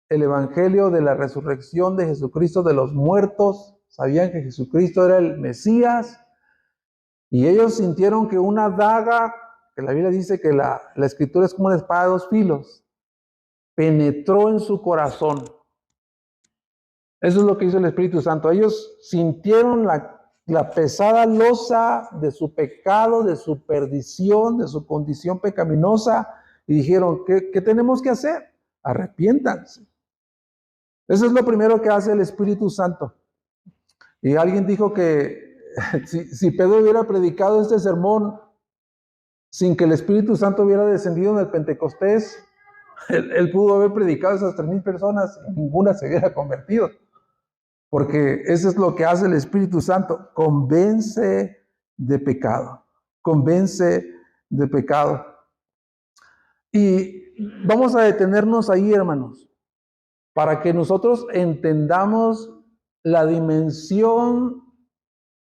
el evangelio de la resurrección de Jesucristo de los muertos, sabían que Jesucristo era el Mesías, y ellos sintieron que una daga, que la Biblia dice que la escritura es como una espada de dos filos, penetró en su corazón. Eso es lo que hizo el Espíritu Santo. Ellos sintieron la pesada losa de su pecado, de su perdición, de su condición pecaminosa, y dijeron, ¿qué tenemos que hacer? Arrepiéntanse. Eso es lo primero que hace el Espíritu Santo. Y alguien dijo que si Pedro hubiera predicado este sermón sin que el Espíritu Santo hubiera descendido en el Pentecostés, él pudo haber predicado a esas 3,000 personas y ninguna se hubiera convertido. Porque eso es lo que hace el Espíritu Santo, convence de pecado, convence de pecado. Y vamos a detenernos ahí, hermanos, para que nosotros entendamos la dimensión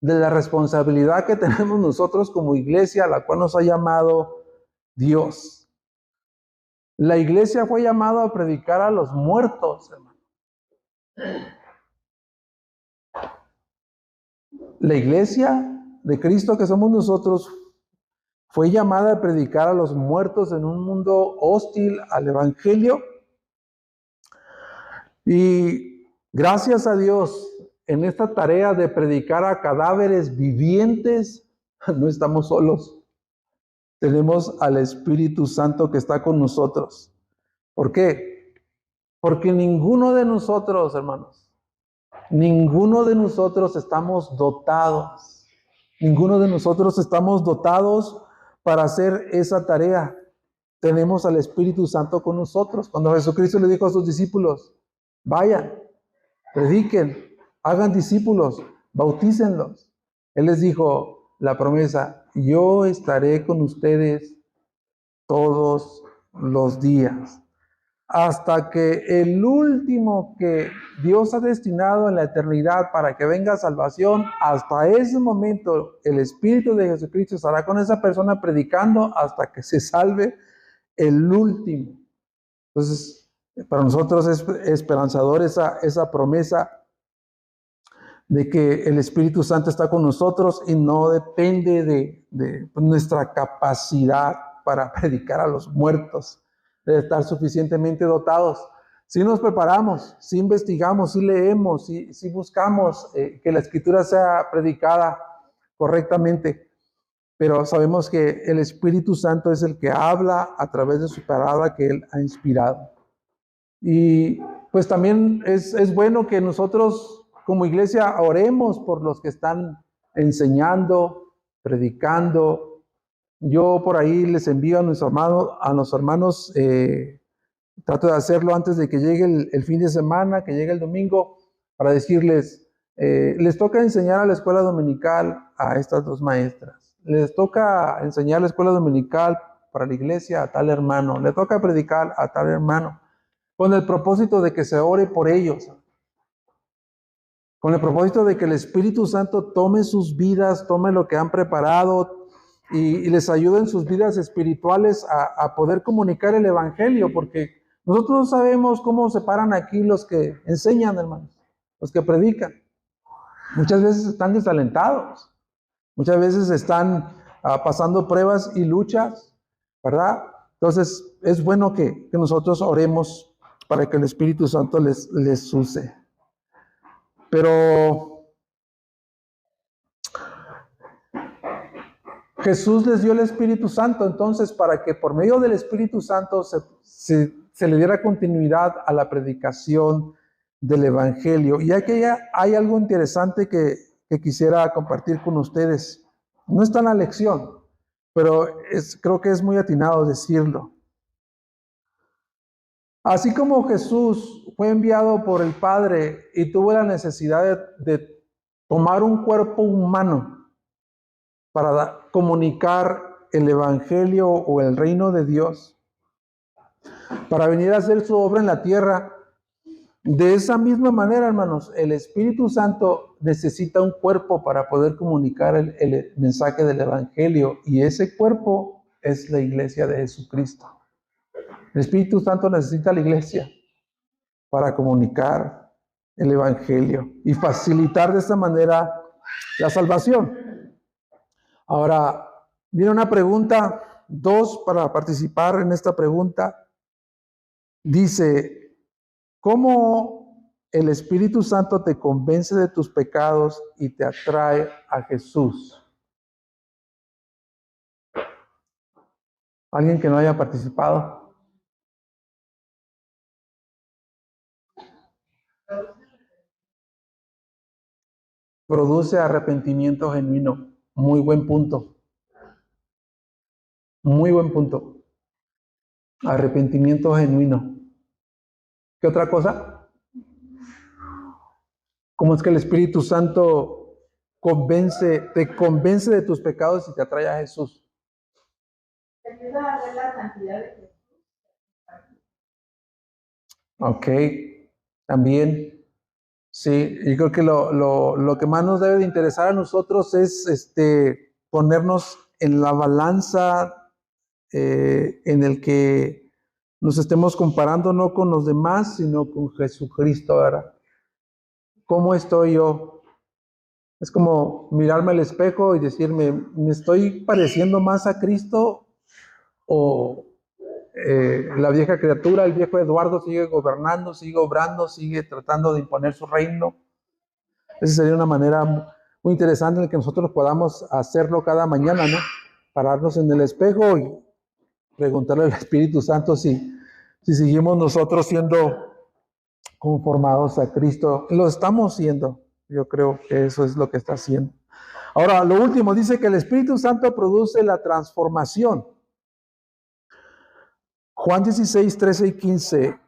de la responsabilidad que tenemos nosotros como iglesia, a la cual nos ha llamado Dios. La iglesia fue llamada a predicar a los muertos, hermano. La iglesia de Cristo que somos nosotros fue llamada a predicar a los muertos en un mundo hostil al evangelio. Y gracias a Dios, en esta tarea de predicar a cadáveres vivientes, no estamos solos. Tenemos al Espíritu Santo que está con nosotros. ¿Por qué? Porque ninguno de nosotros, hermanos, ninguno de nosotros estamos dotados. Ninguno de nosotros estamos dotados para hacer esa tarea. Tenemos al Espíritu Santo con nosotros. Cuando Jesucristo le dijo a sus discípulos, vayan, prediquen, hagan discípulos, bautícenlos. Él les dijo la promesa, yo estaré con ustedes todos los días, hasta que el último que Dios ha destinado en la eternidad para que venga salvación, hasta ese momento el Espíritu de Jesucristo estará con esa persona predicando hasta que se salve el último. Entonces, para nosotros es esperanzador esa promesa de que el Espíritu Santo está con nosotros y no depende de nuestra capacidad para predicar a los muertos, de estar suficientemente dotados. Si nos preparamos, si investigamos, si leemos, si buscamos que la Escritura sea predicada correctamente, pero sabemos que el Espíritu Santo es el que habla a través de su palabra que Él ha inspirado. Y pues también es bueno que nosotros como iglesia oremos por los que están enseñando, predicando. Yo por ahí les envío a los hermanos, trato de hacerlo antes de que llegue el fin de semana, que llegue el domingo, para decirles, les toca enseñar a la escuela dominical a estas dos maestras. Les toca enseñar a la escuela dominical para la iglesia a tal hermano. Le toca predicar a tal hermano. Con el propósito de que se ore por ellos. Con el propósito de que el Espíritu Santo tome sus vidas, tome lo que han preparado y les ayude en sus vidas espirituales a poder comunicar el Evangelio, porque nosotros no sabemos cómo se paran aquí los que enseñan, hermanos, los que predican. Muchas veces están desalentados, muchas veces están pasando pruebas y luchas, ¿verdad? Entonces es bueno que nosotros oremos para que el Espíritu Santo les use. Pero Jesús les dio el Espíritu Santo, entonces, para que por medio del Espíritu Santo se le diera continuidad a la predicación del Evangelio. Y aquí hay algo interesante que quisiera compartir con ustedes. No está en la lección, pero creo que es muy atinado decirlo. Así como Jesús fue enviado por el Padre y tuvo la necesidad de tomar un cuerpo humano para comunicar el Evangelio o el reino de Dios, para venir a hacer su obra en la tierra, De esa misma manera, hermanos, el Espíritu Santo necesita un cuerpo para poder comunicar el mensaje del Evangelio, y ese cuerpo es la iglesia de Jesucristo. El Espíritu Santo necesita la iglesia para comunicar el Evangelio y facilitar de esta manera la salvación. Ahora, viene una pregunta, dos para participar en esta pregunta. Dice, ¿cómo el Espíritu Santo te convence de tus pecados y te atrae a Jesús? ¿Alguien que no haya participado? Produce arrepentimiento genuino. Muy buen punto. Muy buen punto. Arrepentimiento genuino. ¿Qué otra cosa? ¿Cómo es que el Espíritu Santo te convence de tus pecados y te atrae a Jesús? Te ayuda a ver la santidad de Jesús. Ok, también. Sí, yo creo que lo que más nos debe de interesar a nosotros es ponernos en la balanza en el que nos estemos comparando no con los demás, sino con Jesucristo, ¿verdad? ¿Cómo estoy yo? Es como mirarme al espejo y decirme, ¿me estoy pareciendo más a Cristo o la vieja criatura, el viejo Eduardo sigue gobernando, sigue obrando, sigue tratando de imponer su reino? Esa sería una manera muy interesante en la que nosotros podamos hacerlo cada mañana, ¿no? Pararnos en el espejo y preguntarle al Espíritu Santo si seguimos nosotros siendo conformados a Cristo. Lo estamos siendo. Yo creo que eso es lo que está haciendo. Ahora, lo último, dice que el Espíritu Santo produce la transformación. Juan 16, 13 y 15.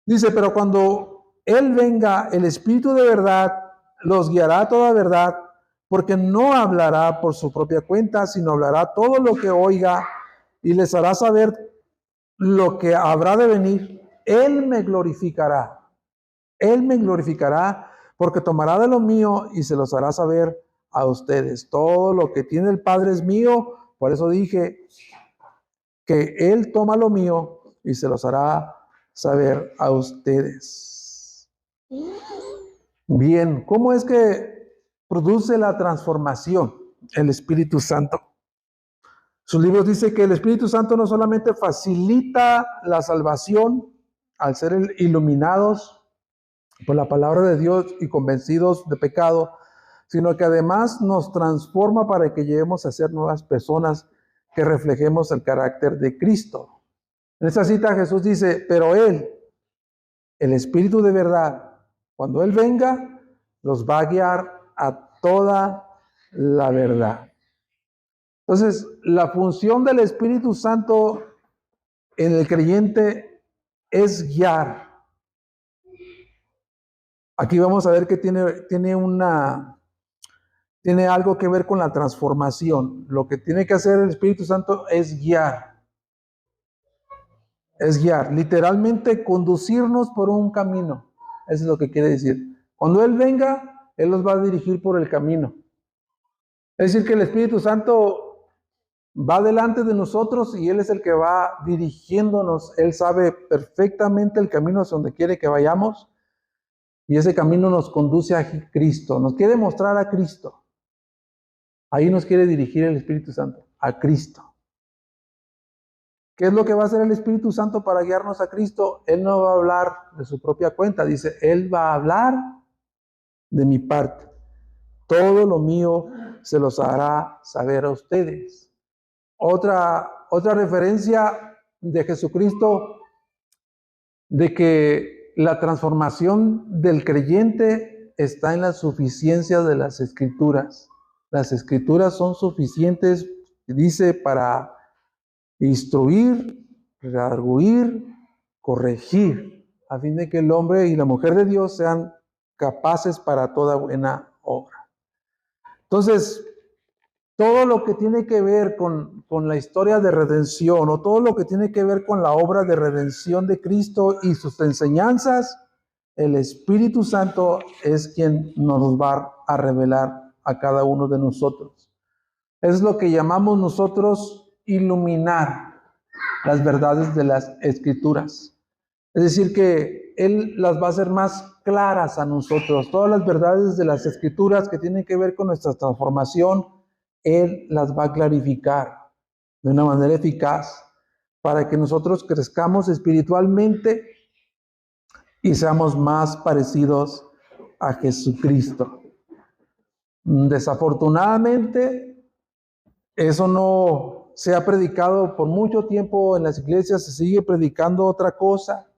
Dice, pero cuando Él venga, el Espíritu de verdad los guiará a toda verdad, porque no hablará por su propia cuenta, sino hablará todo lo que oiga y les hará saber lo que habrá de venir. Él me glorificará. Él me glorificará porque tomará de lo mío y se los hará saber a ustedes. Todo lo que tiene el Padre es mío. Por eso dije que Él toma lo mío y se los hará saber a ustedes. Bien, ¿cómo es que produce la transformación el Espíritu Santo? Sus libros dice que el Espíritu Santo no solamente facilita la salvación al ser iluminados por la palabra de Dios y convencidos de pecado, sino que además nos transforma para que lleguemos a ser nuevas personas que reflejemos el carácter de Cristo. En esta cita Jesús dice, pero Él, el Espíritu de verdad, cuando Él venga, los va a guiar a toda la verdad. Entonces, la función del Espíritu Santo en el creyente es guiar. Aquí vamos a ver que tiene algo que ver con la transformación. Lo que tiene que hacer el Espíritu Santo es guiar. Es guiar, literalmente conducirnos por un camino. Eso es lo que quiere decir. Cuando Él venga, Él los va a dirigir por el camino. Es decir, que el Espíritu Santo va delante de nosotros y Él es el que va dirigiéndonos. Él sabe perfectamente el camino hacia donde quiere que vayamos. Y ese camino nos conduce a Cristo, nos quiere mostrar a Cristo. Ahí nos quiere dirigir el Espíritu Santo, a Cristo. ¿Qué es lo que va a hacer el Espíritu Santo para guiarnos a Cristo? Él no va a hablar de su propia cuenta, dice, Él va a hablar de mi parte. Todo lo mío se los hará saber a ustedes. Otra referencia de Jesucristo de que la transformación del creyente está en la suficiencia de las Escrituras. Las Escrituras son suficientes, dice, para instruir, redarguir, corregir, a fin de que el hombre y la mujer de Dios sean capaces para toda buena obra. Entonces todo lo que tiene que ver con la historia de redención o todo lo que tiene que ver con la obra de redención de Cristo y sus enseñanzas, el Espíritu Santo es quien nos va a revelar a cada uno de nosotros. Es lo que llamamos nosotros iluminar las verdades de las Escrituras. Es decir, que Él las va a hacer más claras a nosotros. Todas las verdades de las Escrituras que tienen que ver con nuestra transformación, Él las va a clarificar de una manera eficaz para que nosotros crezcamos espiritualmente y seamos más parecidos a Jesucristo. Desafortunadamente, eso no se ha predicado por mucho tiempo en las iglesias, se sigue predicando otra cosa.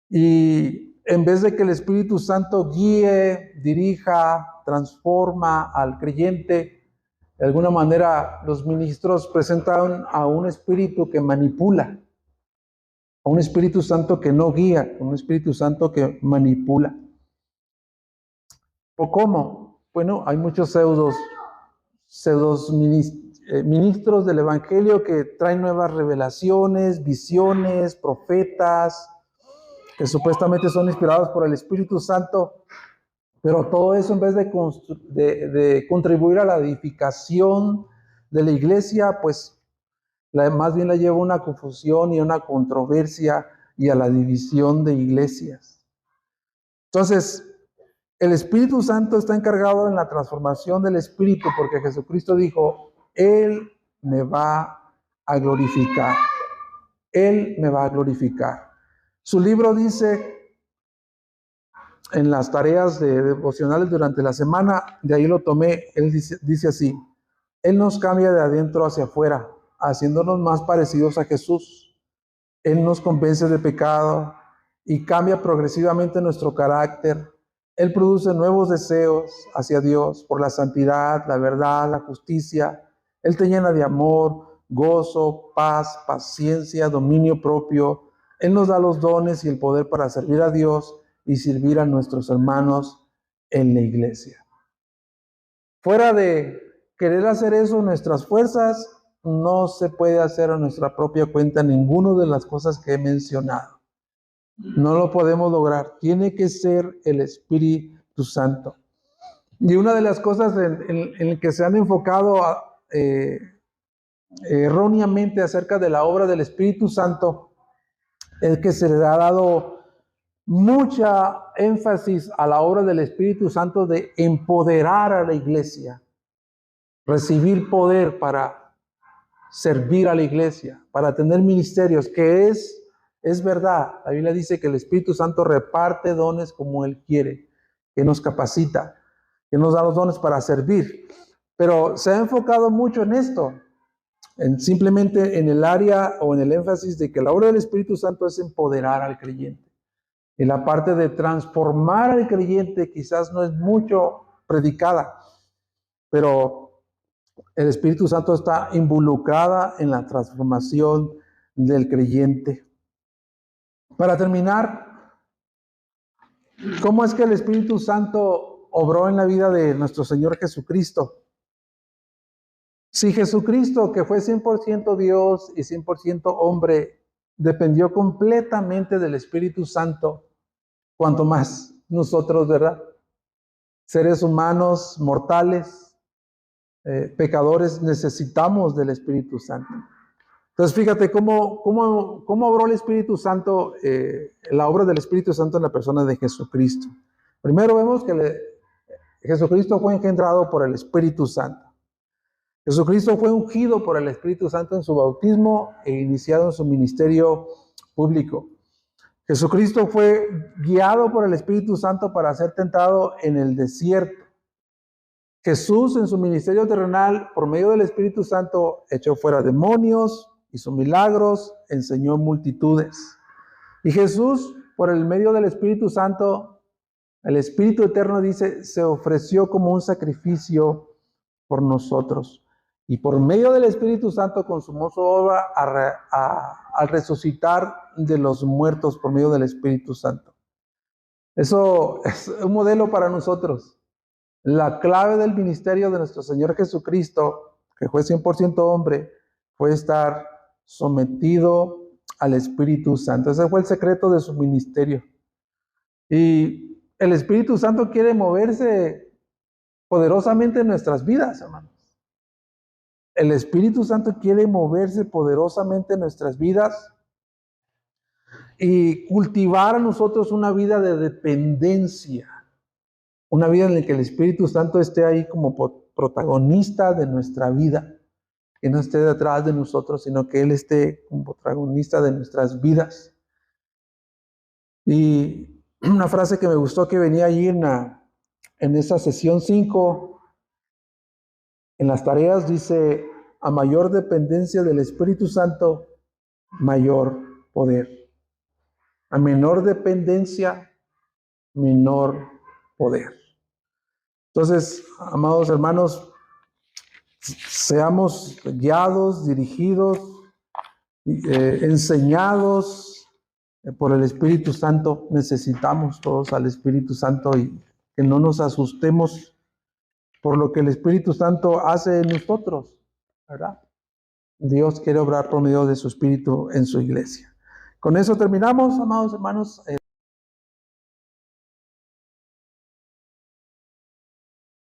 Y en vez de que el Espíritu Santo guíe, dirija, transforma al creyente, de alguna manera los ministros presentan a un espíritu que manipula, a un Espíritu Santo que no guía, a un Espíritu Santo que manipula. ¿O cómo? Bueno, hay muchos pseudos ministros del Evangelio que traen nuevas revelaciones, visiones, profetas, que supuestamente son inspirados por el Espíritu Santo, pero todo eso en vez de contribuir a la edificación de la iglesia, pues más bien la lleva a una confusión y a una controversia y a la división de iglesias. Entonces, el Espíritu Santo está encargado en la transformación del Espíritu, porque Jesucristo dijo, Él me va a glorificar. Él me va a glorificar. Su libro dice, en las tareas devocionales durante la semana, de ahí lo tomé, él dice así, Él nos cambia de adentro hacia afuera, haciéndonos más parecidos a Jesús. Él nos convence de pecado y cambia progresivamente nuestro carácter. Él produce nuevos deseos hacia Dios por la santidad, la verdad, la justicia. Él te llena de amor, gozo, paz, paciencia, dominio propio. Él nos da los dones y el poder para servir a Dios y servir a nuestros hermanos en la iglesia. Fuera de querer hacer eso en nuestras fuerzas, no se puede hacer a nuestra propia cuenta ninguna de las cosas que he mencionado. No lo podemos lograr. Tiene que ser el Espíritu Santo. Y una de las cosas en que se han enfocado erróneamente acerca de la obra del Espíritu Santo es que se le ha dado mucha énfasis a la obra del Espíritu Santo de empoderar a la iglesia, recibir poder para servir a la iglesia, para tener ministerios, que es verdad. La Biblia dice que el Espíritu Santo reparte dones como Él quiere, que nos capacita, que nos da los dones para servir. Pero se ha enfocado mucho en esto, simplemente en el área o en el énfasis de que la obra del Espíritu Santo es empoderar al creyente. Y la parte de transformar al creyente quizás no es mucho predicada, pero el Espíritu Santo está involucrada en la transformación del creyente. Para terminar, ¿cómo es que el Espíritu Santo obró en la vida de nuestro Señor Jesucristo? Si Jesucristo, que fue 100% Dios y 100% hombre, dependió completamente del Espíritu Santo, cuanto más nosotros, ¿verdad? Seres humanos, mortales, pecadores, necesitamos del Espíritu Santo. Entonces, fíjate cómo obró el Espíritu Santo, la obra del Espíritu Santo en la persona de Jesucristo. Primero vemos que Jesucristo fue engendrado por el Espíritu Santo. Jesucristo fue ungido por el Espíritu Santo en su bautismo e iniciado en su ministerio público. Jesucristo fue guiado por el Espíritu Santo para ser tentado en el desierto. Jesús en su ministerio terrenal, por medio del Espíritu Santo, echó fuera demonios, hizo milagros, enseñó multitudes. Y Jesús, por el medio del Espíritu Santo, el Espíritu Eterno dice, se ofreció como un sacrificio por nosotros. Y por medio del Espíritu Santo consumó su obra al resucitar de los muertos por medio del Espíritu Santo. Eso es un modelo para nosotros. La clave del ministerio de nuestro Señor Jesucristo, que fue 100% hombre, fue estar sometido al Espíritu Santo. Ese fue el secreto de su ministerio. Y el Espíritu Santo quiere moverse poderosamente en nuestras vidas, hermanos. El Espíritu Santo quiere moverse poderosamente en nuestras vidas y cultivar a nosotros una vida de dependencia. Una vida en la que el Espíritu Santo esté ahí como protagonista de nuestra vida. Que no esté detrás de nosotros, sino que Él esté como protagonista de nuestras vidas. Y una frase que me gustó que venía allí en esa sesión 5, en las tareas, dice: a mayor dependencia del Espíritu Santo, mayor poder. A menor dependencia, menor poder. Entonces, amados hermanos, seamos guiados, dirigidos, enseñados por el Espíritu Santo. Necesitamos todos al Espíritu Santo y que no nos asustemos por lo que el Espíritu Santo hace en nosotros, ¿verdad? Dios quiere obrar por medio de su Espíritu en su iglesia. Con eso terminamos, amados hermanos.